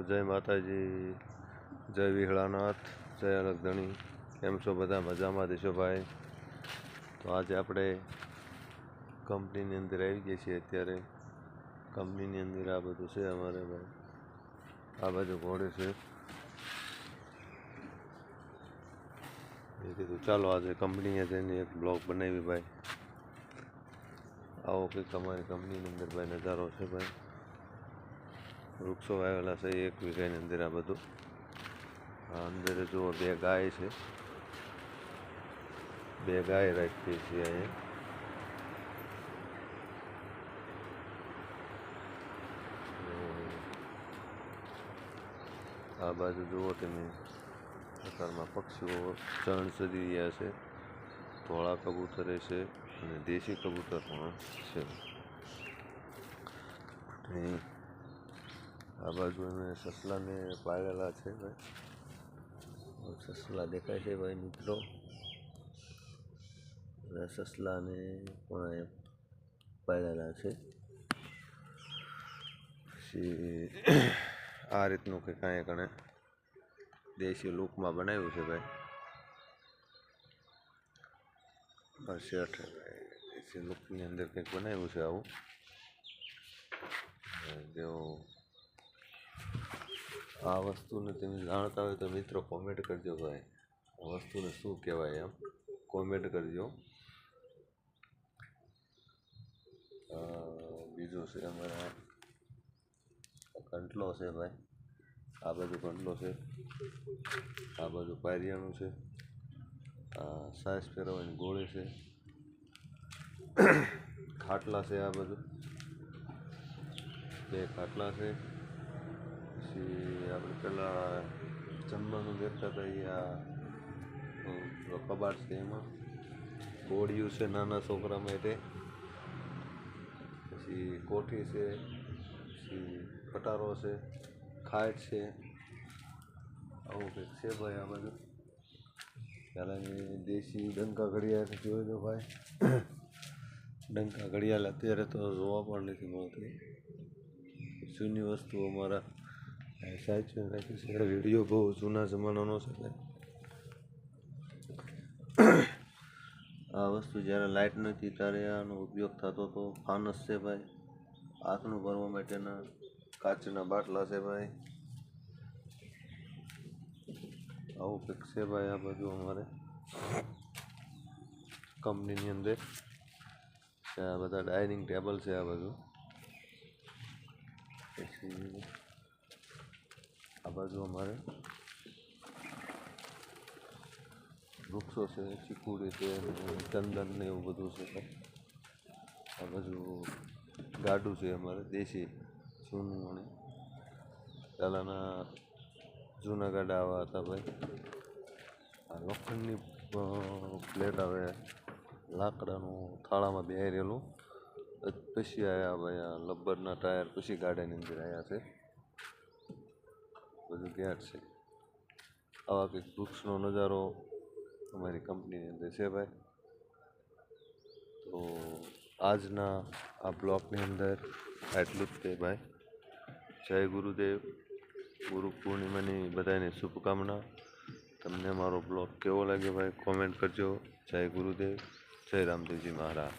જય માતાજી, જય વિહળાનાથ, જય અલગધણી. કેમ છો બધા? મજામાં દેશો ભાઈ? તો આજે આપણે કંપનીની અંદર આવી ગયા છીએ. અત્યારે કંપનીની અંદર આ બધું છે અમારે ભાઈ. આ બાજુ ઘોડે છે. એ કીધું ચાલો આજે કંપનીએ જઈને એક બ્લોગ બનાવી ભાઈ. આવો કંઈક અમારી કંપનીની અંદર ભાઈ નજારો છે ભાઈ. વૃક્ષો વાવેલા છે 1 વીઘાની અંદર. આ બધું અંદર જુઓ 2 ગાય છે. 2 ગાય રાખીએ છીએ અહીંયા. આ બાજુ જુઓ તમે પ્રકારમાં પક્ષીઓ ચણ ચરી રહ્યા છે. ધોળા કબૂતરે છે અને દેશી કબૂતર પણ છે. આ બાજુ અમે સસલાને પાળેલા છે ભાઈ. સસલા દેખાય છે ભાઈ મિત્રો. સસલાને પણ પાળેલા છે. પછી આ રીતનું કંઈક કાંઈ કણે દેશી લુકમાં બનાવ્યું છે ભાઈ. શેઠ દેશી લુકની અંદર કંઈક બનાવ્યું છે આવું. જો આ વસ્તુને તમે જાણતા હોય તો મિત્રો કોમેન્ટ કરજો ભાઈ. આ વસ્તુને શું કહેવાય એમ કોમેન્ટ કરજો. બીજું છે અમારા કંટલો છે ભાઈ. આ બાજુ કંટલો છે, આ બાજુ પારિયાણું છે, આ સાસ ફેરવવાની ગોળી છે, ખાટલા છે. આ બાજુ 2 ખાટલા છે. પછી આપણે પેલા જમવાનું દેખતા હતા એ કબાટ છે. એમાં કોળિયું છે નાના છોકરા માટે. પછી કોઠી છે, પછી પટારો છે, ખાટ છે. આવું કંઈક છે ભાઈ આ બાજુ. પહેલાં દેશી ડંકા ઘડિયાળ જોઈ દો ભાઈ. ડંકા ઘડિયાળ અત્યારે તો જોવા પણ નથી મળતી. જૂની વસ્તુ અમારા સાચવીને રાખી છે. વિડીયો બહુ જૂના જમાનાનો છે ભાઈ. આ વસ્તુ જ્યારે લાઇટ નથી ત્યારે આનો ઉપયોગ થતો હતો. ફાનસ છે ભાઈ. આથણું ભરવા માટેના કાચના બાટલા છે ભાઈ. આવું કંઈક છે ભાઈ આ બાજુ અમારે કંપનીની અંદર. આ બધા ડાઇનિંગ ટેબલ છે આ બાજુ. પછી આ બાજુ અમારે વૃક્ષો છે, ચીકુડી છે, ચંદન ને એવું બધું છે. આ બાજુ ગાડું છે અમારે દેશી જૂનું. અને પહેલાંના જૂના ગાડા આવા હતા ભાઈ. આ લોખંડની પ્લેટ આવે, લાકડાનું થાળામાં બેરેલું. પછી આવ્યા ભાઈ આ લબ્બરના ટાયર. પછી ગાડાની અંદર આવ્યા છે. બધું ગેટ છે. આવા કંઈક વૃક્ષનો નજારો અમારી કંપનીની અંદર છે ભાઈ. તો આજના આ બ્લોગની અંદર આટલું જ છે ભાઈ. જય ગુરુદેવ. ગુરુ પૂર્ણિમાની બધાને શુભકામના. તમને મારો બ્લોગ કેવો લાગે ભાઈ કોમેન્ટ કરજો. જય ગુરુદેવ, જય રામદેવજી મહારાજ.